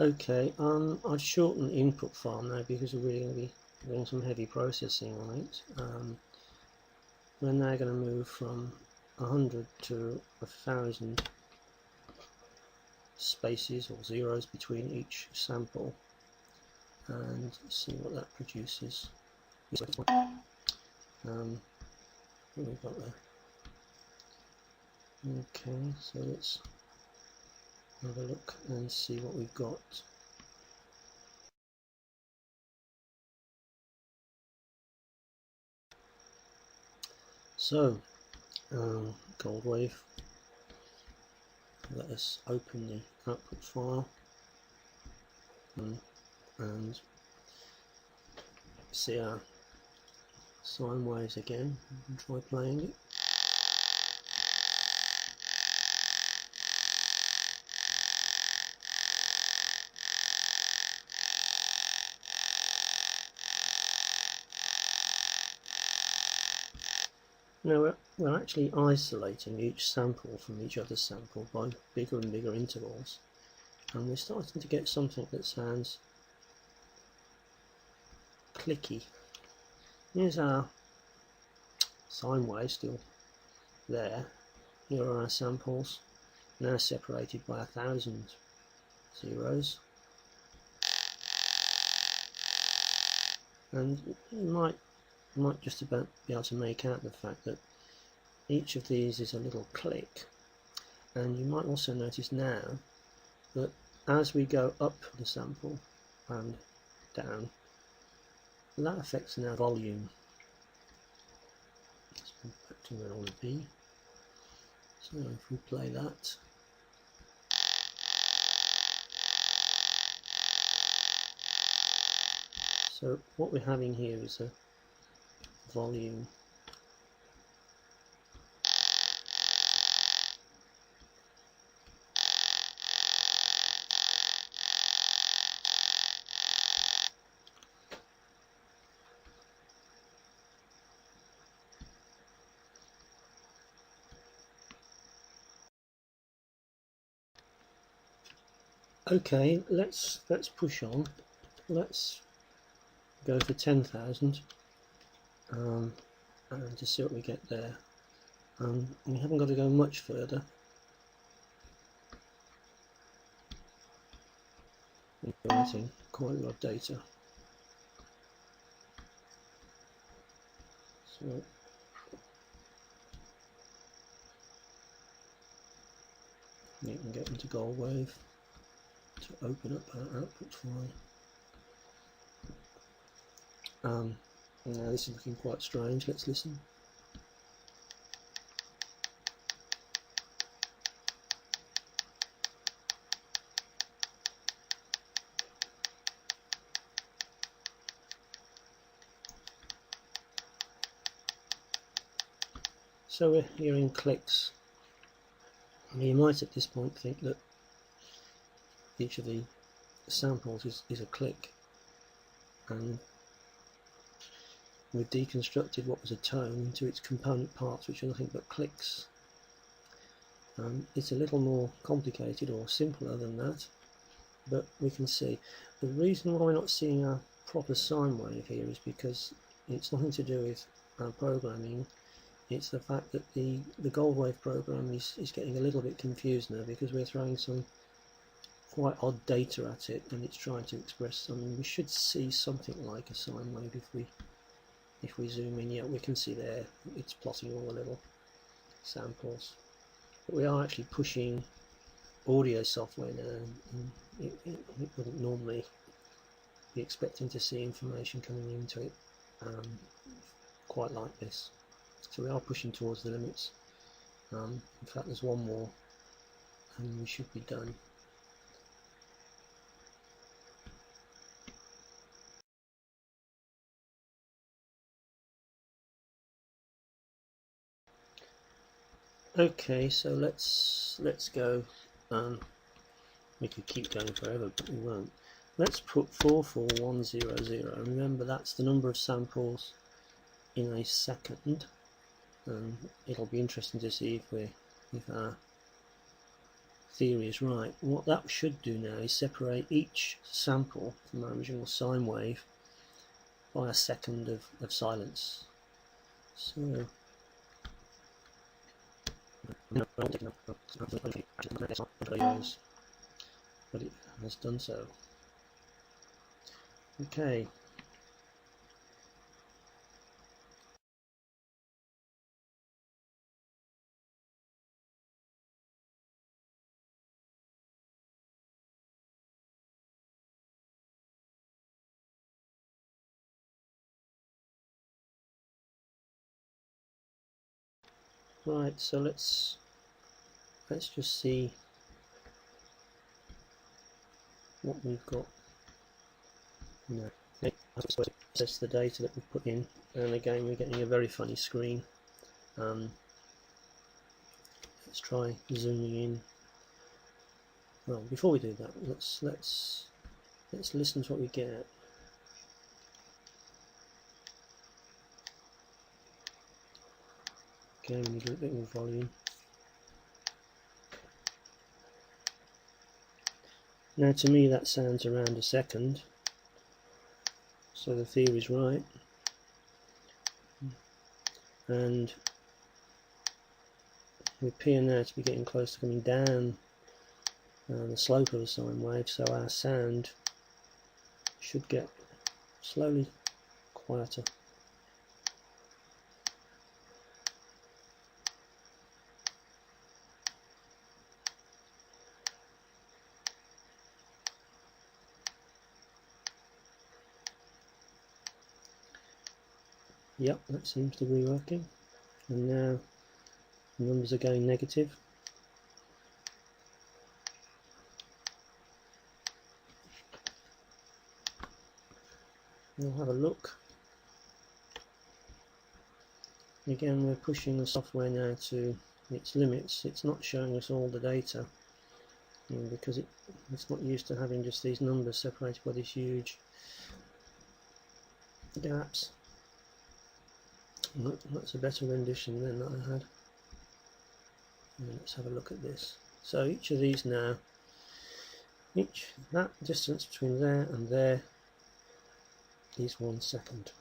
Okay, I'd shorten the input file now because we're really going to be doing some heavy processing on it. We're now going to move from 100 to 1,000 spaces or zeros between each sample and see what that produces. What we've got there. Okay, so let's have a look and see what we've got. So, gold wave. Let us open the output file and see our sine waves again and try playing it. Now we're actually isolating each sample from each other's sample by bigger and bigger intervals, and we're starting to get something that sounds clicky. Here's our sine wave still there. Here are our samples, now separated by 1,000 zeros. And you might just about be able to make out the fact that each of these is a little click, and you might also notice now that as we go up the sample and down, that affects our volume. Let's go back to where I want to be. So if we play that, so what we're having here is a volume. Okay, let's push on. Let's go for 10,000 and to see what we get there. We haven't got to go much further. We're getting quite a lot of data. So you can get into gold wave to open up our output file. Now this is looking quite strange. Let's listen. So we're hearing clicks. You might at this point think that each of the samples is a click, and we've deconstructed what was a tone into its component parts, which are nothing but clicks. It's a little more complicated or simpler than that, but we can see the reason why we're not seeing a proper sine wave here is because it's nothing to do with our programming. It's the fact that the gold wave program is getting a little bit confused now because we're throwing some quite odd data at it, and it's trying to express something. We should see something like a sine wave if we zoom in. Yeah, we can see there it's plotting all the little samples, but we are actually pushing audio software now, and it wouldn't normally be expecting to see information coming into it quite like this. So we are pushing towards the limits. In fact, there's one more and we should be done. Okay, so let's go. We could keep going forever, but we won't. Let's put 44100. Remember, that's the number of samples in a second. It'll be interesting to see if our theory is right. What that should do now is separate each sample from our original sine wave by a second of silence. So but it has done so. Okay. Right, so let's just see what we've got. No, access the data that we put in, and again we're getting a very funny screen. Let's try zooming in. Well, before we do that, let's listen to what we get. Okay, we need a little bit more volume. Now to me that sounds around a second, so the theory is right, and we appear now to be getting close to coming down the slope of a sine wave, so our sound should get slowly quieter. Yep, that seems to be working, and now the numbers are going negative. We'll have a look. Again, we're pushing the software now to its limits. It's not showing us all the data because it's not used to having just these numbers separated by these huge gaps. That's a better rendition than that I had. And let's have a look at this. So each of these now, that distance between there and there is 1 second.